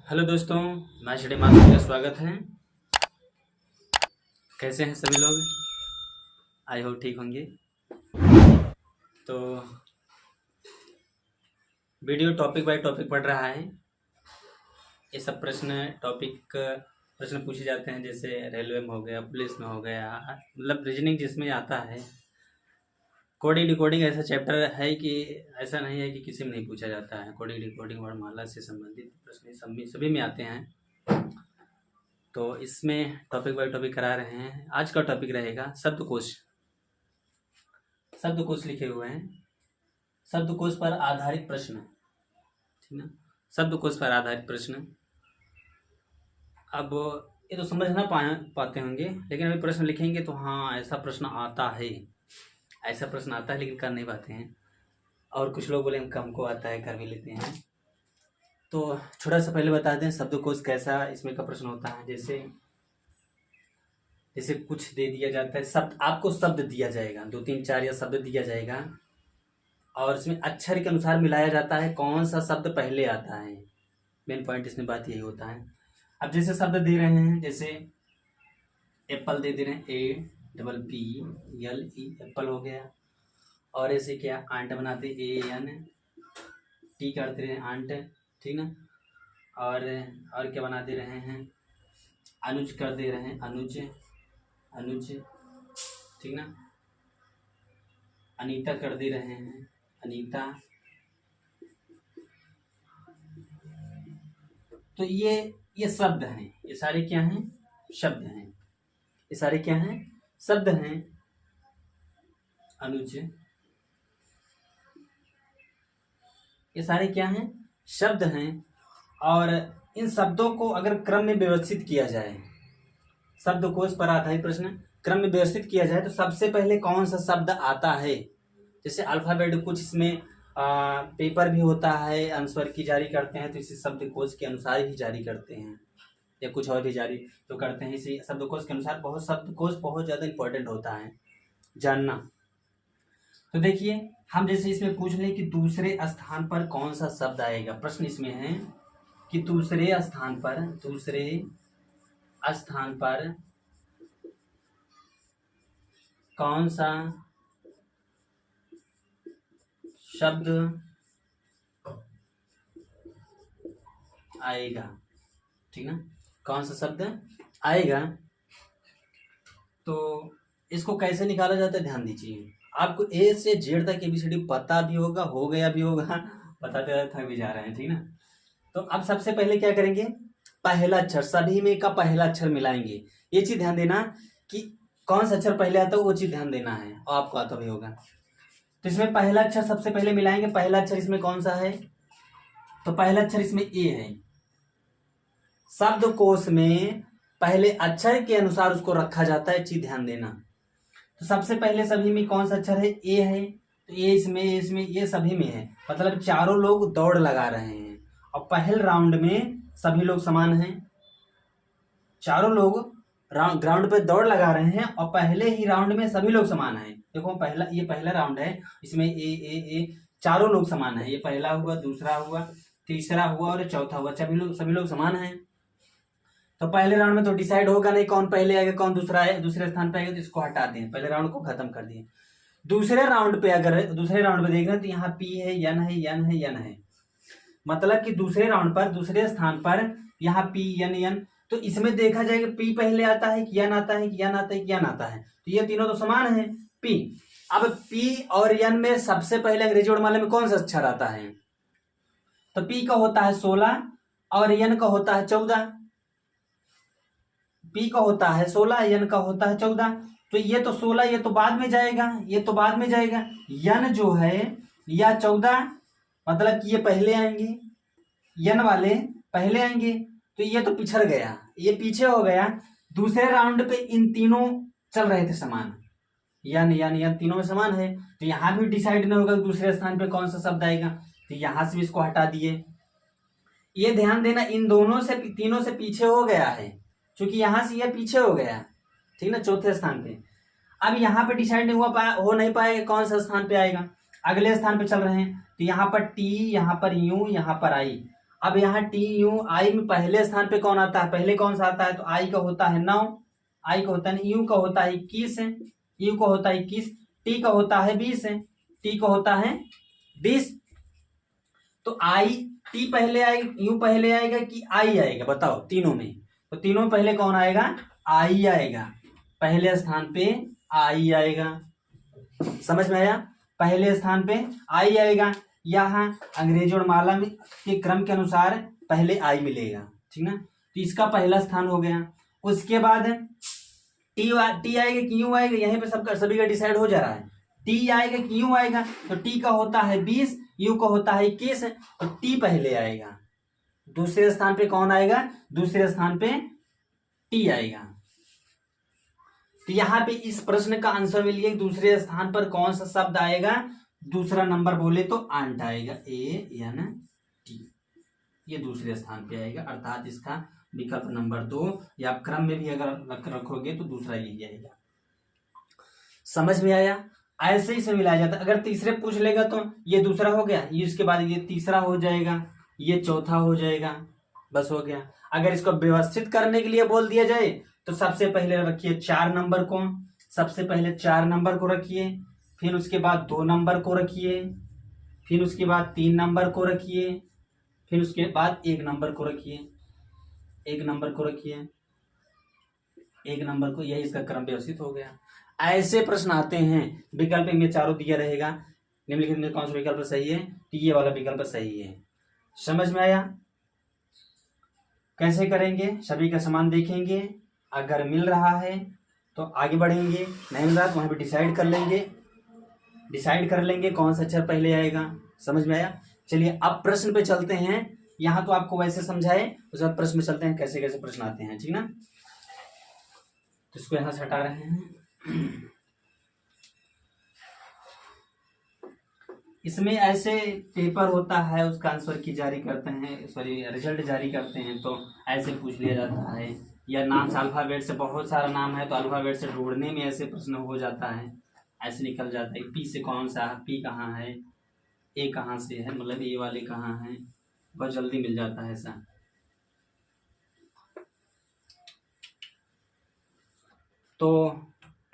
Hello दोस्तों, मैं Shri master का स्वागत है। कैसे हैं सभी लोग? आई होप ठीक होंगे। तो वीडियो टॉपिक बाय टॉपिक पढ़ रहा है। ये सब प्रश्न पूछे जाते हैं, जैसे रेलवे में हो गया, पुलिस में हो गया, मतलब रीजनिंग जिसमें आता है। कोडिंग डिकोडिंग ऐसा चैप्टर है कि ऐसा नहीं है कि किसी में नहीं पूछा जाता है। कोडिंग डिकोडिंग वर्णमाला से संबंधित प्रश्न सभी में आते हैं। तो इसमें टॉपिक बाय टॉपिक करा रहे हैं। आज का टॉपिक रहेगा शब्दकोश। शब्दकोश लिखे हुए हैं, शब्दकोश पर आधारित प्रश्न, ठीक ना। शब्दकोश पर आधारित प्रश्न। अब ये तो समझ ना पाते होंगे, लेकिन अभी प्रश्न लिखेंगे तो हाँ ऐसा प्रश्न आता है, ऐसा प्रश्न आता है, लेकिन कर नहीं पाते हैं। और कुछ लोग बोले हमको आता है, कर भी लेते हैं। तो छोटा सा पहले बता दें शब्दकोश कैसा इसमें का प्रश्न होता है। जैसे कुछ दे दिया जाता है, शब्द आपको शब्द दिया जाएगा, 2 3 4 या शब्द दिया जाएगा, और इसमें अक्षर के अनुसार मिलाया जाता है कौन सा शब्द पहले आता है। मेन पॉइंट इसमें बात यही होता है। अब जैसे शब्द दे रहे हैं, जैसे एप्पल दे रहे हैं, APPLE एप्पल हो गया। और ऐसे क्या आंट बनाते ANT करते रहे आंट, ठीक ना। और क्या बना दे रहे हैं, अनुज कर दे रहे हैं अनुज, ठीक ना। अनीता कर दे रहे हैं अनीता। तो ये शब्द हैं, ये सारे क्या हैं, शब्द हैं। ये सारे क्या हैं, शब्द हैं। अनुज, ये सारे क्या हैं, शब्द हैं। और इन शब्दों को अगर क्रम में व्यवस्थित किया जाए, शब्दकोश पर आधारित प्रश्न क्रम में व्यवस्थित किया जाए, तो सबसे पहले कौन सा शब्द आता है। जैसे अल्फाबेट कुछ इसमें पेपर भी होता है, आंसर की जारी करते हैं, तो इसी शब्दकोश के अनुसार ही जारी करते हैं, या कुछ और भी जारी तो करते हैं इसी शब्दकोश के अनुसार। शब्दकोश बहुत ज़्यादा इंपॉर्टेंट होता है जानना। तो देखिए, हम जैसे इसमें पूछ लें कि दूसरे स्थान पर कौन सा शब्द आएगा। प्रश्न इसमें है कि दूसरे स्थान पर कौन सा शब्द आएगा, ठीक ना। कौन सा शब्द आएगा, तो इसको कैसे निकाला जाता है ध्यान दीजिए। आपको A से Z तक ABCD पता भी होगा, हो गया भी होगा, बताते थक भी जा रहे हैं, ठीक ना। तो अब सबसे पहले क्या करेंगे, पहला अक्षर, सभी में का पहला अक्षर मिलाएंगे। ये चीज ध्यान देना कि कौन सा अक्षर पहले आता है, वो चीज ध्यान देना है, और आपको आता भी होगा। तो इसमें पहला अक्षर सबसे पहले मिलाएंगे। पहला अक्षर इसमें कौन सा है, तो पहला अक्षर इसमें A है। शब्दकोश में पहले अक्षर के अनुसार उसको रखा जाता है, चीज ध्यान देना। तो सबसे पहले सभी में कौन सा अक्षर है, A है। तो ये इसमें ये सभी में है, मतलब चारों लोग दौड़ लगा रहे हैं। और पहले राउंड में सभी लोग समान हैं, चारों लोग ग्राउंड पे दौड़ लगा रहे हैं, और पहले ही राउंड में सभी लोग समान हैं। देखो ये पहला राउंड है, इसमें ए चारों लोग समान हैं। ये पहला हुआ, दूसरा हुआ, तीसरा हुआ और चौथा हुआ, सभी लोग समान हैं। तो पहले राउंड में तो डिसाइड होगा नहीं कौन पहले आएगा कौन दूसरे स्थान पे आएगा, तो इसको हटा दें, पहले राउंड को खत्म कर दिए। दूसरे राउंड पे देख रहे हैं तो यहाँ पी है, यन है, मतलब कि दूसरे राउंड पर दूसरे स्थान पर यहाँ पी यन। तो इसमें देखा जाएगा पी पहले आता है कि यन आता है, तो ये तीनों तो समान है, पी। अब पी और यन में सबसे पहले अंग्रेजी वर्णमाला में कौन सा अक्षर आता है, तो पी का होता है 16 और यन का होता है 14। पी का होता है 16, यन का होता है 14। तो ये तो 16 ये तो बाद में जाएगा, यन जो है या 14, मतलब कि ये पहले आएंगे, यन वाले पहले आएंगे। तो ये तो पिछड़ गया, ये पीछे हो गया। दूसरे राउंड पे इन तीनों चल रहे थे समान, यन तीनों में समान है। तो यहां भी डिसाइड नहीं होगा दूसरे स्थान पे कौन सा शब्द आएगा, तो यहां से भी इसको हटा दिए। ये ध्यान देना, इन तीनों से पीछे हो गया है, क्योंकि यहां से ये पीछे हो गया, ठीक ना, चौथे स्थान पे। अब यहाँ पे डिसाइड नहीं हो नहीं पाएगा कौन सा स्थान पे आएगा, अगले स्थान पे चल रहे हैं। तो यहाँ पर टी, यहाँ पर यू, यहाँ पर आई। अब यहाँ टी यू आई में पहले स्थान पे कौन आता है, पहले कौन सा आता है, तो आई का होता है 9, आई का होता है, यू का होता है 21 है, यू का होता है 21, टी का होता है 20 है, टी का होता है 20। तो आई टी पहले आएगा, यू पहले आएगा कि आई आएगा, बताओ तीनों में, तो तीनों में पहले कौन आएगा, आई आएगा, पहले स्थान पे आई आएगा। समझ में आया, पहले स्थान पे आई आएगा। यहाँ अंग्रेजी वर्णमाला में के क्रम के अनुसार पहले आई मिलेगा, ठीक ना, तो इसका पहला स्थान हो गया। उसके बाद टी आएगा कि यू आएगा, यहीं पे सबका सभी का डिसाइड हो जा रहा है, टी आएगा कि यू आएगा, तो टी का होता है 20, यू का होता है 21, तो टी पहले आएगा। दूसरे स्थान पे कौन आएगा, दूसरे स्थान पे टी आएगा। तो यहाँ पे इस प्रश्न का आंसर मिलिए, दूसरे स्थान पर कौन सा शब्द आएगा, दूसरा नंबर बोले तो आंट आएगा, ए एन टी, ये दूसरे स्थान पे आएगा, अर्थात इसका विकल्प नंबर 2, या आप क्रम में भी अगर रखोगे तो दूसरा यही आएगा। समझ में आया, ऐसे ही से मिलाया जाता है। अगर तीसरे पूछ लेगा तो ये दूसरा हो गया, ये इसके बाद ये तीसरा हो जाएगा, ये चौथा हो जाएगा, बस हो गया। अगर इसको व्यवस्थित करने के लिए बोल दिया जाए तो सबसे पहले रखिए 4 नंबर को, सबसे पहले 4 नंबर को रखिए, फिर उसके बाद 2 नंबर को रखिए, फिर उसके बाद 3 नंबर को रखिए, फिर उसके बाद 1 नंबर को रखिए, 1 नंबर को रखिए, 1 नंबर को, यही इसका क्रम व्यवस्थित हो गया। ऐसे प्रश्न आते हैं, विकल्प में चारों दिया रहेगा, निम्नलिखित में कौन सा विकल्प सही है, तो ये वाला विकल्प सही है। समझ में आया, कैसे करेंगे, सभी का समान देखेंगे, अगर मिल रहा है तो आगे बढ़ेंगे, नहीं मिल रहा तो वहां पे डिसाइड कर लेंगे कौन सा अक्षर पहले आएगा। समझ में आया, चलिए अब प्रश्न पे चलते हैं। यहाँ तो आपको वैसे समझाए, उसके बाद प्रश्न में चलते हैं, कैसे कैसे प्रश्न आते हैं, ठीक ना। तो इसको यहाँ से हटा रहे हैं। इसमें ऐसे पेपर होता है, उसका आंसर की जारी करते हैं, सॉरी रिजल्ट जारी करते हैं, तो ऐसे पूछ लिया जाता है, या नाम से अल्फाबेट से बहुत सारा नाम है तो अल्फाबेट से ढूंढने में ऐसे प्रश्न हो जाता है, ऐसे निकल जाता है पी से कौन सा, पी कहाँ है, ए कहाँ से है, मतलब ए वाले कहाँ हैं, बहुत जल्दी मिल जाता है ऐसा। तो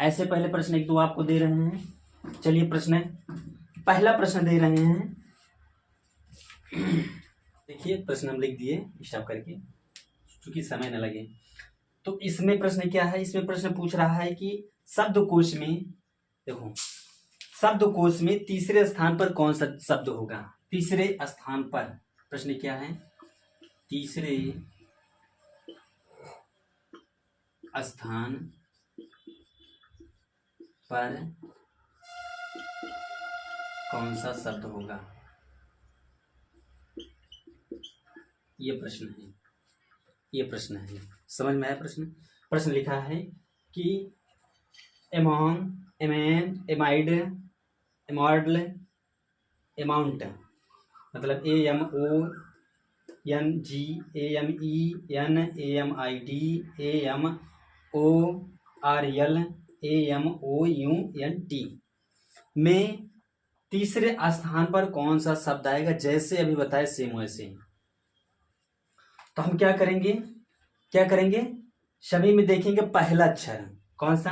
ऐसे पहले प्रश्न 1-2 आपको दे रहे हैं। चलिए पहला प्रश्न दे रहे हैं, देखिए प्रश्न हम लिख दिए स्टॉप करके, क्योंकि समय न लगे। तो इसमें प्रश्न क्या है, इसमें प्रश्न पूछ रहा है कि शब्दकोश में, देखो शब्दकोश में तीसरे स्थान पर कौन सा शब्द होगा, तीसरे स्थान पर, प्रश्न क्या है, तीसरे स्थान पर कौन सा शब्द होगा, ये प्रश्न है। समझ में आया प्रश्न लिखा है कि एमॉन्ग, एमेन, एमाइड, एमॉडल, अमाउंट, मतलब AMONG, AMEN, AMID, AMORL, AMOUNT में तीसरे स्थान पर कौन सा शब्द आएगा, जैसे अभी बताए सेम वैसे। तो हम क्या करेंगे, सभी में देखेंगे पहला अक्षर, कौन सा,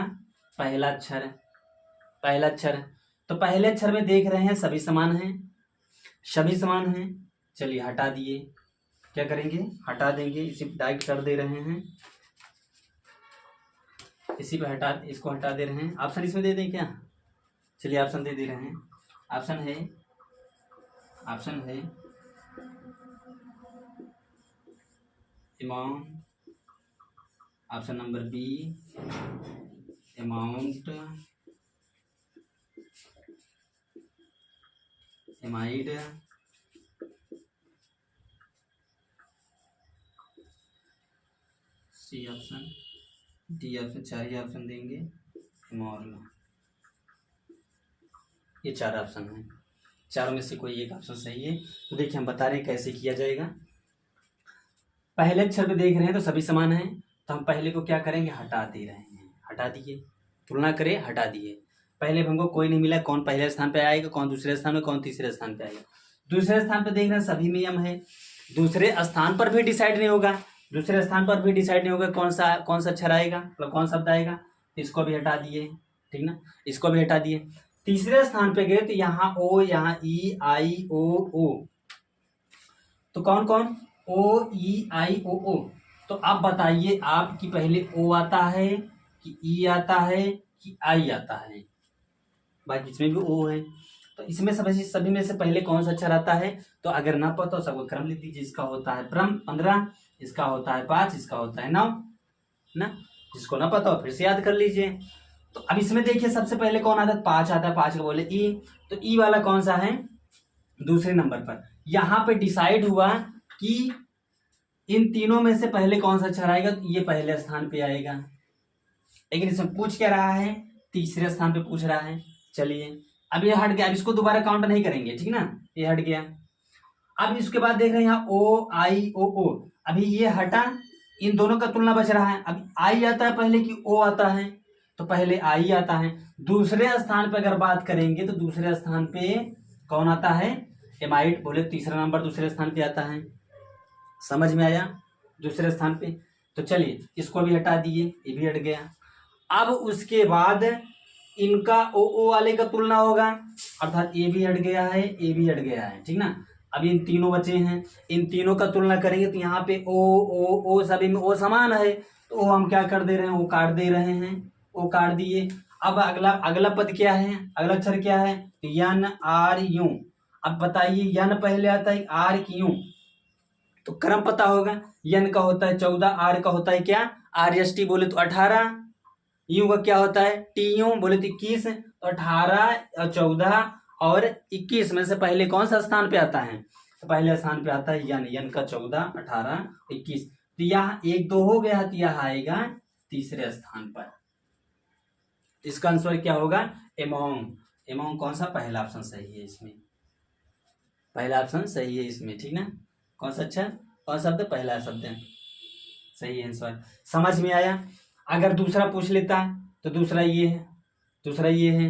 पहला अक्षर। तो पहले अक्षर में देख रहे हैं सभी समान हैं, चलिए हटा दिए, क्या करेंगे, हटा देंगे, इसी पे डाइट कर दे रहे हैं, इसी पे इसको हटा दे रहे हैं। ऑप्शन इसमें दे दें क्या, चलिए ऑप्शन दे रहे हैं। ऑप्शन है amount, option number B amount, amide, C option, D option, 4 ही ऑप्शन देंगे, मॉरल। ये 4 ऑप्शन हैं, चारों में से कोई एक ऑप्शन सही है। तो देखिए हम बता रहे हैं कैसे किया जाएगा। पहले अक्षर पे देख रहे हैं तो सभी समान हैं, तो हम पहले को क्या करेंगे, हटा दे रहे हैं, हटा दिए, तुलना करें, हटा दिए। पहले हमको कोई नहीं मिला, कौन पहले स्थान पे आएगा, कौन दूसरे स्थान में, कौन तीसरे स्थान पे आएगा। दूसरे स्थान पे देख रहे हैं सभी में यम है, दूसरे स्थान पर भी डिसाइड नहीं होगा, दूसरे स्थान पर भी डिसाइड नहीं होगा कौन सा अक्षर आएगा, मतलब कौन शब्द आएगा। इसको भी हटा दिए, ठीक ना, इसको भी हटा दिए। तीसरे स्थान पे गए तो यहाँ ओ, यहाँ ई, आई, ओ। तो कौन कौन, ओ, ई, आई, ओ। तो आप बताइए आपकी पहले ओ आता है कि ई आता है कि आई आता है। बाकी इसमें भी ओ है, तो इसमें सभी में से पहले कौन सा अक्षर आता है। तो अगर ना पता तो सबको क्रम लिख दीजिए। इसका होता है 15, इसका होता है 5, इसका होता है 9 ना। जिसको ना पता हो फिर से याद कर लीजिए। तो अब इसमें देखिए सबसे पहले कौन आता है, 5 आता है। 5 का बोले ई, तो ई वाला कौन सा है, दूसरे नंबर पर। यहाँ पे डिसाइड हुआ कि इन तीनों में से पहले कौन सा अक्षर आएगा, तो ये पहले स्थान पे आएगा। लेकिन इसमें पूछ क्या रहा है, तीसरे स्थान पे पूछ रहा है। चलिए अब ये हट गया, अब इसको दोबारा काउंट नहीं करेंगे, ठीक ना, ये हट गया। अब इसके बाद देख रहे हैं यहाँ ओ, आई, ओ। अभी ये हटा, इन दोनों का तुलना बच रहा है। अब आई आता है पहले कि ओ आता है, तो पहले आई आता है। दूसरे स्थान पे अगर बात करेंगे तो दूसरे स्थान पे कौन आता है, एमाइड, बोले तीसरा नंबर दूसरे स्थान पे आता है। समझ में आया, दूसरे स्थान पे। तो चलिए इसको भी हटा दिए, ये भी हट गया। अब उसके बाद इनका ओ वाले का तुलना होगा, अर्थात ए भी हट गया है, ए भी हट गया है, ठीक ना। अब इन तीनों बचे हैं, इन तीनों का तुलना करेंगे तो यहाँ पे ओ सभी में ओ समान है, तो ओ हम क्या कर दे रहे हैं, ओ काट दे रहे हैं, ओ काट दिए। अब अगला पद क्या है, अगला अक्षर क्या है, तो यन, आर, यू। अब बताइए यन पहले आता है, आर की यू, तो क्रम पता होगा। यन का होता है 14, आर का होता है क्या, RST बोले तो 18, यू का क्या होता है, TU बोले तो 21। तो 18, 14 और 21 में से पहले कौन सा स्थान पे आता है, तो पहले स्थान पे आता है यन का 14, 18, 21। तो यहाँ 1, 2 हो गया, तो यह आएगा तीसरे स्थान पर। इसका आंसर क्या होगा, एमोंग कौन सा, पहला ऑप्शन सही है इसमें, पहला ऑप्शन सही है इसमें, ठीक ना। कौन सा अक्षर, कौन शब्द, पहला शब्द है, सही आंसर। समझ में आया। अगर दूसरा पूछ लेता तो दूसरा ये है, दूसरा ये है,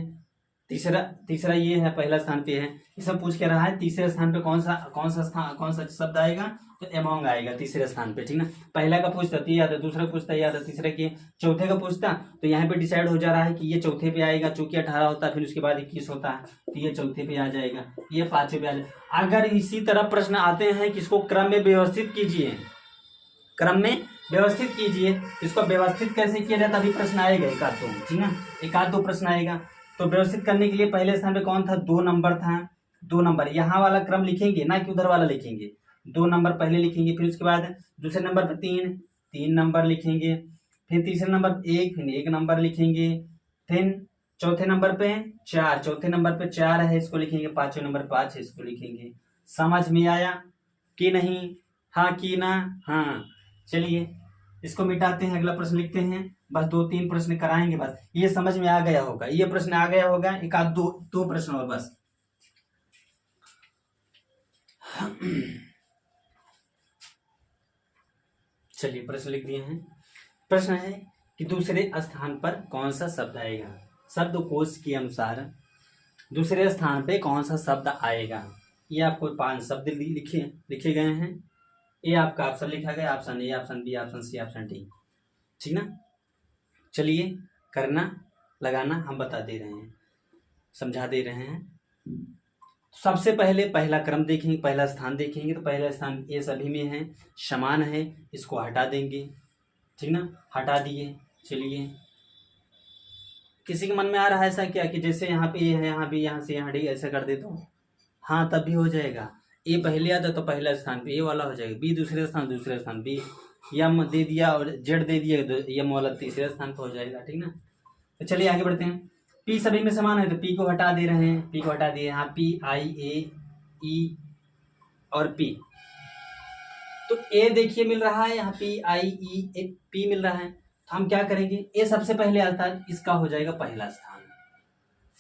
तीसरा ये है, पहला स्थान पे है। इसमें पूछ के रहा है तीसरे स्थान पे कौन सा शब्द आएगा, तो एमोंग आएगा तीसरे स्थान पे, ठीक ना। पहला का पूछता तो ये आता, दूसरा पूछता ये आता, तीसरे के चौथे का पूछता तो यहाँ पे डिसाइड हो जा रहा है कि ये चौथे पे आएगा, चूंकि 18 होता है, फिर उसके बाद 21 होता है, तो ये चौथे पे आ जाएगा, ये पांचवें पे आ जाएगा। अगर इसी तरह प्रश्न आते हैं कि इसको क्रम में व्यवस्थित कीजिए, क्रम में व्यवस्थित कीजिए, इसको व्यवस्थित कैसे किया जाता, अभी प्रश्न आएगा एक आध दो, ठीक ना, एक आध दो प्रश्न आएगा। तो व्यवस्थित करने के लिए पहले स्थान पे कौन था, 2 नंबर था, 2 नंबर यहाँ वाला क्रम लिखेंगे ना कि उधर वाला लिखेंगे, 2 नंबर पहले लिखेंगे, फिर उसके बाद दूसरे नंबर पर 3 नंबर लिखेंगे, फिर तीसरे नंबर 1, फिर 1 नंबर लिखेंगे, फिर चौथे नंबर पे 4, चौथे नंबर पे 4 है, इसको लिखेंगे, पांचवें नंबर 5 है, इसको लिखेंगे। समझ में आया कि नहीं, हाँ कि ना, हाँ। चलिए इसको मिटाते हैं, अगला प्रश्न लिखते हैं, बस 2-3 प्रश्न कराएंगे, बस ये समझ में आ गया होगा, ये प्रश्न आ गया होगा, एक आध दो प्रश्न और बस। चलिए प्रश्न लिख दिए हैं। प्रश्न है कि दूसरे स्थान पर कौन सा शब्द आएगा, शब्दकोश के अनुसार दूसरे स्थान पे कौन सा शब्द आएगा। ये आपको 5 शब्द लिखे गए हैं, ये आपका ऑप्शन लिखा गया, option A, option B, option C, option D, ठीक ना। चलिए करना लगाना हम बता दे रहे हैं, समझा दे रहे हैं। सबसे पहले पहला क्रम देखेंगे, पहला स्थान देखेंगे, तो पहला स्थान ये सभी में है, समान है, इसको हटा देंगे, ठीक ना, हटा दिए। चलिए किसी के मन में आ रहा है ऐसा क्या कि जैसे यहाँ पे ये है, यहाँ भी, यहाँ से यहाँ डी, ऐसा कर दे तो हाँ तब भी हो जाएगा। ए पहले आता तो पहला स्थान पे ए वाला हो जाएगा, बी दूसरे स्थान बी, यम दे दिया और जेड दे दिया तो यम वाला तीसरे स्थान पे हो जाएगा, ठीक ना। तो चलिए आगे बढ़ते हैं। पी सभी में समान है तो पी को हटा दे रहे हैं, पी को हटा दिए, यहाँ पी, आई, ए, ई और पी। तो ए देखिए मिल रहा है, यहाँ पी, आई, ई, पी मिल रहा है, तो हम क्या करेंगे, ए सबसे पहले आता है, इसका हो जाएगा पहला स्थान।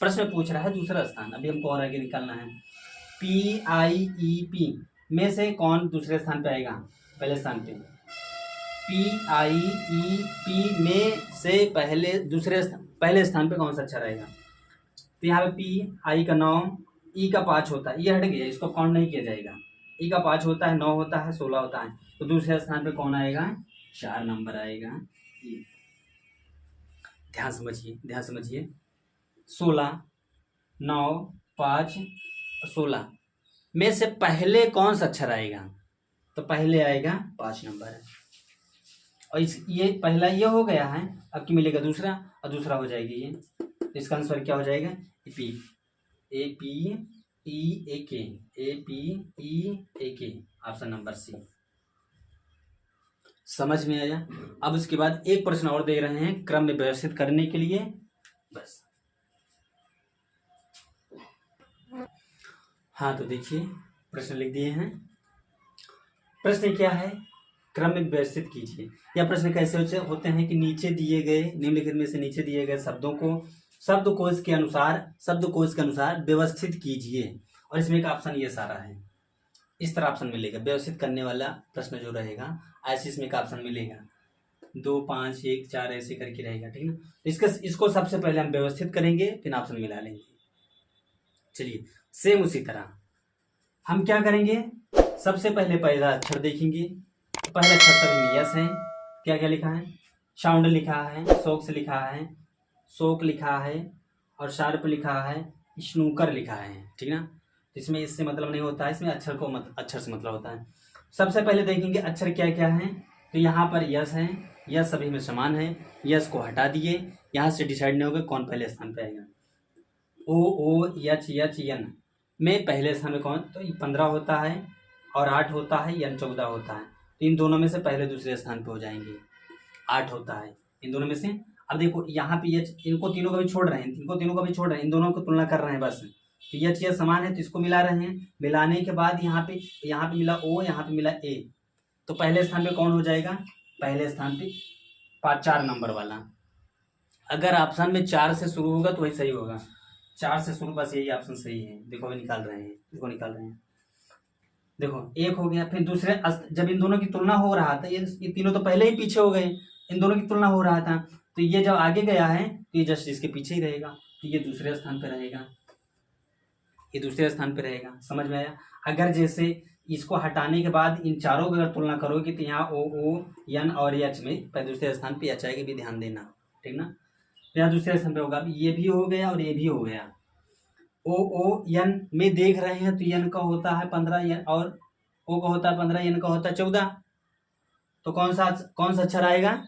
प्रश्न पूछ रहा है दूसरा स्थान, अभी हमको और आगे निकालना है। पी, आई, ई, पी में से कौन दूसरे स्थान पे आएगा, पहले स्थान पे। पी, आई, ई, पी में से पहले स्थान पे कौन सा अक्षर आएगा। तो यहाँ पे पी, आई का 9, ई का 5 होता है, ये हट गया, इसको काउंट नहीं किया जाएगा, ए का 5 होता है, 9 होता है, 16 होता है, तो दूसरे स्थान पे कौन आएगा? 4 नंबर आएगा। ये ध्यान समझिए, ध्यान समझिए। 16, 9, 5, 16 में से पहले कौन सा अक्षर आएगा? तो पहले आएगा 5 नंबर। और ये पहला ये हो गया है, अब की मिलेगा दूसरा, और दूसरा हो जाएगी ये। तो इसका आंसर क्या हो जाएगा? पी, ए पी ई ए के, ए पी ई ए के, ऑप्शन नंबर सी। समझ में आया? अब उसके बाद एक प्रश्न और दे रहे हैं क्रम में व्यवस्थित करने के लिए, बस। हाँ तो देखिए प्रश्न लिख दिए हैं। प्रश्न क्या है? क्रम में व्यवस्थित कीजिए। यह प्रश्न कैसे होते हैं कि नीचे दिए गए, निम्नलिखित में से नीचे दिए गए शब्दों को शब्दकोश के अनुसार व्यवस्थित कीजिए। और इसमें एक ऑप्शन ये सारा है, इस तरह ऑप्शन मिलेगा। व्यवस्थित करने वाला प्रश्न जो रहेगा ऐसे इसमें एक ऑप्शन मिलेगा, 2, 5, 1, 4 ऐसे करके रहेगा, ठीक ना। इसको सबसे पहले हम व्यवस्थित करेंगे, फिर ऑप्शन मिला लेंगे। चलिए सेम उसी तरह हम क्या करेंगे, सबसे पहले पहला अक्षर देखेंगे। पहला अक्षर सभी में यस है। क्या क्या लिखा है? साउंड लिखा है, शौक लिखा है, शोक लिखा है, और शार्प लिखा है, स्नूकर लिखा है, ठीक ना। इसमें इससे मतलब नहीं होता है, इसमें अक्षर से मतलब होता है। सबसे पहले देखेंगे अक्षर क्या क्या है। तो यहाँ पर यस है, यस सभी में समान है, यस को हटा दिए। यहाँ से डिसाइड नहीं होगा कौन पहले स्थान पे आएगा। ओ एच एच एन में पहले स्थान में कौन? तो 15 होता है, और 8 होता है, एन 14 होता है। तो इन दोनों में से पहले दूसरे स्थान पे हो जाएंगे। 8 होता है इन दोनों में से। अब देखो यहाँ पे एच, इनको तीनों का भी छोड़ रहे हैं, इन दोनों को तुलना कर रहे हैं बस। तो एच ये समान है तो इसको मिला रहे हैं। मिलाने के बाद यहाँ पे मिला ओ, यहाँ पे मिला ए, तो पहले स्थान पे कौन हो जाएगा? पहले स्थान पे 4 नंबर वाला। अगर ऑप्शन में 4 से शुरू होगा तो वही सही होगा। 4 से शुरू, बस यही ऑप्शन सही है। देखो अभी निकाल रहे हैं, देखो 1 हो गया। फिर दूसरे जब इन दोनों की तुलना हो रहा था, ये तीनों तो पहले ही पीछे हो गए, इन दोनों की तुलना हो रहा था, तो ये जब आगे गया है तो ये जस्ट इसके पीछे ही रहेगा, तो ये दूसरे स्थान पर रहेगा, ये दूसरे स्थान पर रहेगा। समझ में आया? अगर जैसे इसको हटाने के बाद इन चारों की अगर तुलना करोगे तो यहाँ ओ एन और एच में दूसरे स्थान पे एच आएगा, भी ध्यान देना, ठीक ना। यहाँ दूसरे स्थान पे होगा। ये भी हो गया और ये भी हो गया। ओ एन में देख रहे हैं तो एन का होता है 15, और ओ का होता है 15, एन का होता है 14। तो कौन सा अक्षर आएगा?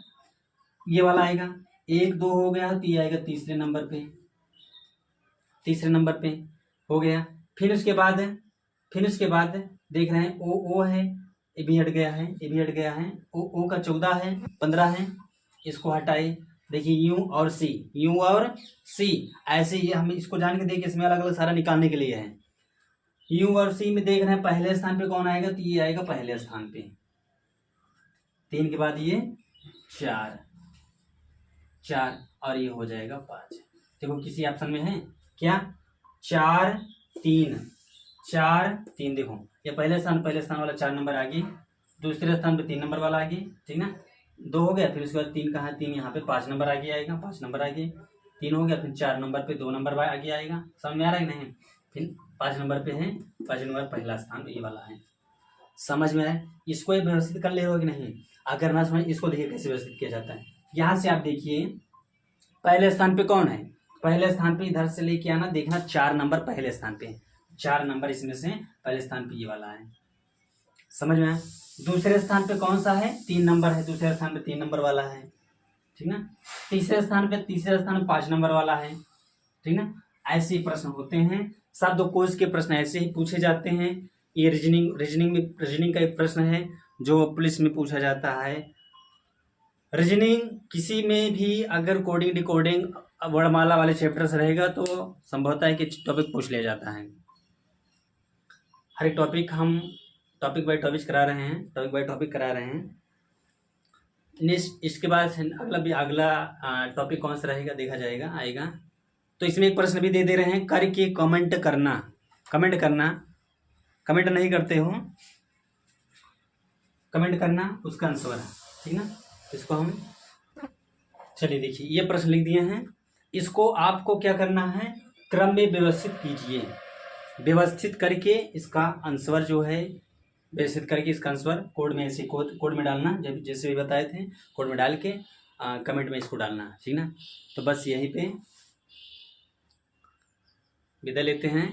ये वाला आएगा। 1, 2 हो गया तो ये आएगा तीसरे नंबर पे हो गया। फिर उसके बाद देख रहे हैं ओ है, ये भी हट गया है, ओ का 14 है, 15 है, इसको हटाए। देखिए यू और सी ऐसे ही हम इसको जान के देखिए, इसमें अलग अलग सारा निकालने के लिए है। यू और सी में देख रहे हैं पहले स्थान पे कौन आएगा? तो ये आएगा पहले स्थान पे। 3 के बाद ये 4 और ये हो जाएगा 5। देखो किसी ऑप्शन में है क्या? 4, 3 देखो ये पहले स्थान वाला 4 नंबर आगे, दूसरे स्थान पे 3 नंबर वाला आगे, ठीक ना। 2 हो गया, फिर उसके बाद 3 कहाँ? 3 यहाँ पे 5 नंबर आगे आएगा, 5 नंबर आगे। 3 हो गया, फिर 4 नंबर पे 2 नंबर आगे आएगा। समझ में आ रहा है नहीं? फिर 5 नंबर पे है, 5 नंबर पहला स्थान ये वाला है। समझ में आया? इसको व्यवस्थित कर ले रहे हो कि नहीं? अगर ना समझ, इसको देखिए कैसे व्यवस्थित किया जाता है। यहाँ से आप देखिए पहले स्थान पे कौन है? पहले स्थान पे इधर से लेके आना, देखना 4 नंबर पहले स्थान पे, 4 नंबर इसमें से पहले स्थान पे ये वाला है। समझ में आया? दूसरे स्थान पे कौन सा है? 3 नंबर है, दूसरे स्थान पे 3 नंबर वाला है, ठीक ना। तीसरे स्थान पे 5 नंबर वाला है, ठीक ना। ऐसे ही प्रश्न होते हैं। शब्दकोश के प्रश्न ऐसे ही पूछे जाते हैं। ये रीजनिंग का एक प्रश्न है जो पुलिस में पूछा जाता है। रीजनिंग किसी में भी अगर कोडिंग डिकोडिंग वर्णमाला वाले चैप्टर से रहेगा तो संभवतः है कि टॉपिक पूछ लिया जाता है। हर एक टॉपिक हम टॉपिक बाय टॉपिक करा रहे हैं। नेक्स्ट इसके बाद अगला टॉपिक कौन सा रहेगा देखा जाएगा, आएगा। तो इसमें एक प्रश्न भी दे रहे हैं, करके कमेंट करना। कमेंट नहीं करते हो, कमेंट करना उसका आंसर है, ठीक ना। इसको हम चलिए देखिए ये प्रश्न लिख दिए हैं। इसको आपको क्या करना है? क्रम में व्यवस्थित कीजिए। व्यवस्थित करके इसका आंसर जो है व्यवस्थित करके इसका आंसर कोड में ऐसे कोड में डालना, जब जैसे भी बताए थे कोड में डाल के कमेंट में इसको डालना, ठीक ना। तो बस यहीं पे विदा लेते हैं।